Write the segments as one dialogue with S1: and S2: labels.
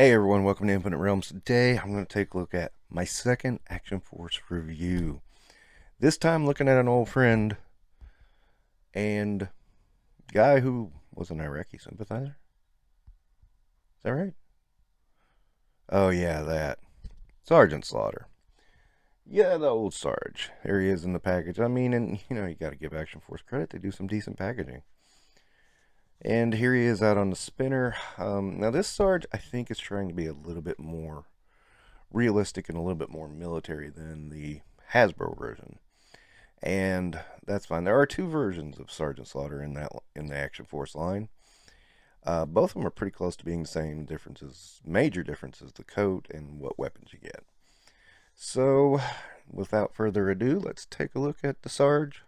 S1: Hey everyone, welcome to Infinite Realms. Today I'm going to take a look at my second Action Force review. This time looking at an old friend and guy who was an Iraqi sympathizer. Is that right? Oh yeah, that. Sergeant Slaughter. Yeah, the old Sarge. There he is in the package. I mean, and you got to give Action Force credit. They do some decent packaging. And here he is out on the spinner. Now this Sarge, I think, is trying to be a little bit more realistic and a little bit more military than the Hasbro version, and that's fine. There are two versions of Sergeant Slaughter in the Action Force line. Both of them are pretty close to being the same. Differences, major differences, the coat and what weapons you get. So, without further ado, let's take a look at the Sarge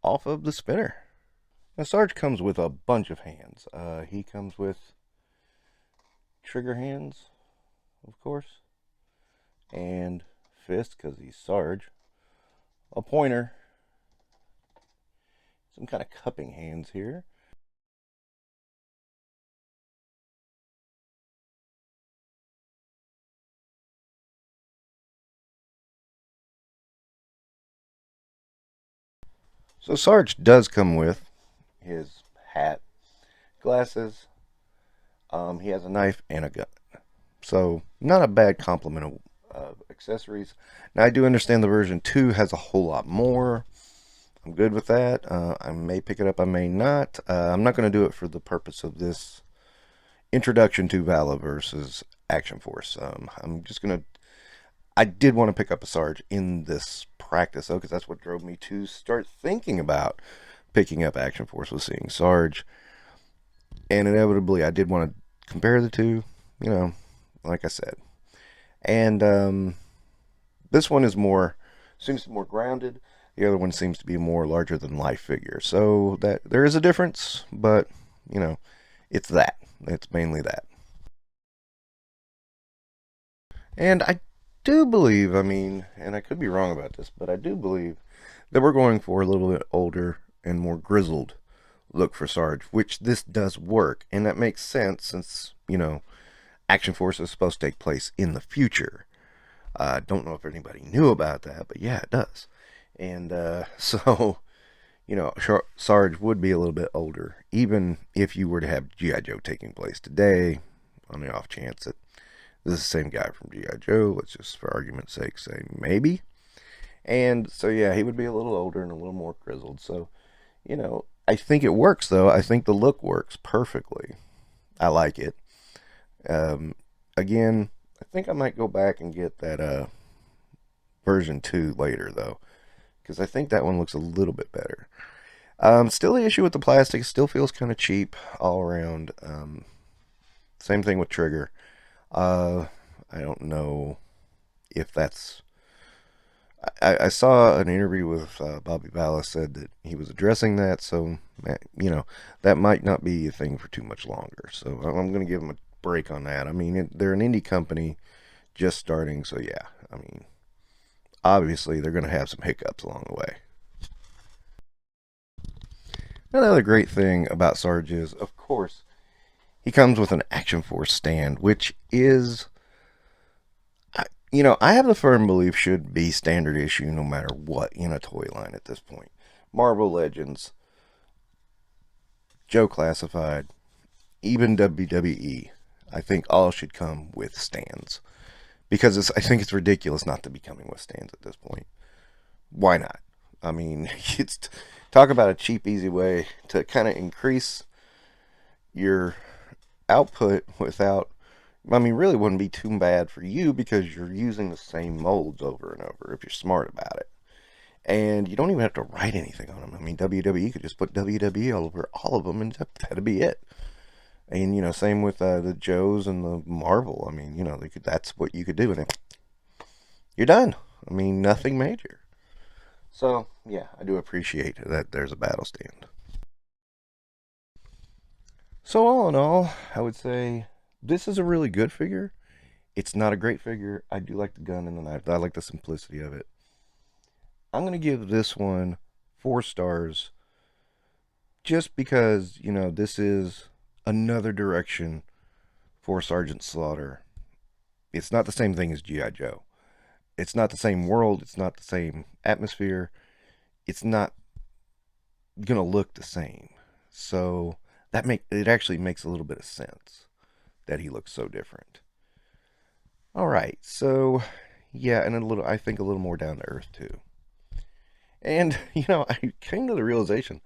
S1: off of the spinner. Now, Sarge comes with a bunch of hands. He comes with trigger hands, of course, and fist because he's Sarge, a pointer, some kind of cupping hands here. So Sarge does come with his hat, glasses. He has a knife and a gun. So not a bad complement of accessories. Now I do understand the version 2 has a whole lot more. I'm good with that. I may pick it up, I may not. I'm not going to do it for the purpose of this introduction to Valaverse's Action Force. I'm just going to. I did want to pick up a Sarge in this practice, though, because that's what drove me to start thinking about picking up Action Force, was seeing Sarge. And inevitably, I did want to compare the two, like I said. And this one seems more grounded. The other one seems to be a more larger than life figure. So that there is a difference, but it's that. It's mainly that. And I do believe, and I could be wrong about this, but I do believe that we're going for a little bit older and more grizzled look for Sarge, which this does work, and that makes sense since, Action Force is supposed to take place in the future. I don't know if anybody knew about that, but yeah, it does. And so, Sarge would be a little bit older, even if you were to have G.I. Joe taking place today, on the off chance that this is the same guy from G.I. Joe. Let's just, for argument's sake, say maybe. And so, yeah, he would be a little older and a little more grizzled. So, I think it works, though. I think the look works perfectly. I like it. Again, I think I might go back and get that version 2 later, though, because I think that one looks a little bit better. Still, the issue with the plastic still feels kind of cheap all around. Same thing with Trigger. I don't know if that's. I saw an interview with Bobby Vallis said that he was addressing that, so that might not be a thing for too much longer. So I'm going to give him a break on that. They're an indie company just starting, so yeah. Obviously they're going to have some hiccups along the way. Another great thing about Sarge is, of course, he comes with an Action Force stand, which is, I have the firm belief should be standard issue no matter what in a toy line at this point. Marvel Legends, Joe Classified, even WWE, I think all should come with stands. Because I think it's ridiculous not to be coming with stands at this point. Why not? It's talk about a cheap, easy way to kind of increase your output without. Really wouldn't be too bad for you because you're using the same molds over and over if you're smart about it. And you don't even have to write anything on them. WWE could just put WWE all over all of them and that'd be it. And, same with the Joes and the Marvel. That's what you could do. And you're done. Nothing major. So, yeah, I do appreciate that there's a battle stand. So, all in all, I would say this is a really good figure. It's not a great figure. I do like the gun and the knife. I like the simplicity of it. I'm going to give this one 4 stars just because, this is another direction for Sergeant Slaughter. It's not the same thing as G.I. Joe. It's not the same world. It's not the same atmosphere. It's not going to look the same. So it actually makes a little bit of sense that he looks so different. All right, so yeah, and I think a little more down to earth too. And I came to the realization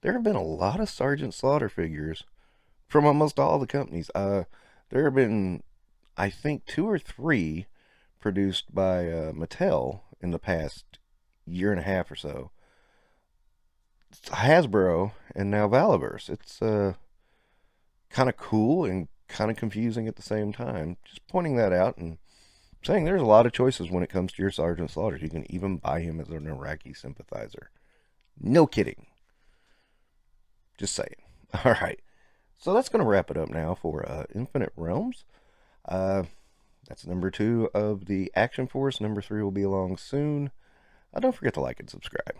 S1: there have been a lot of Sergeant Slaughter figures from almost all the companies. There have been, I think, 2 or 3 produced by Mattel in the past year and a half or so. Hasbro and now Valaverse. It's kind of cool and kind of confusing at the same time. Just pointing that out and saying there's a lot of choices when it comes to your Sergeant Slaughter. You can even buy him as an Iraqi sympathizer. No kidding. Just saying. All right. So that's going to wrap it up now for Infinite Realms. That's number 2 of the Action Force. Number 3 will be along soon. Don't forget to like and subscribe.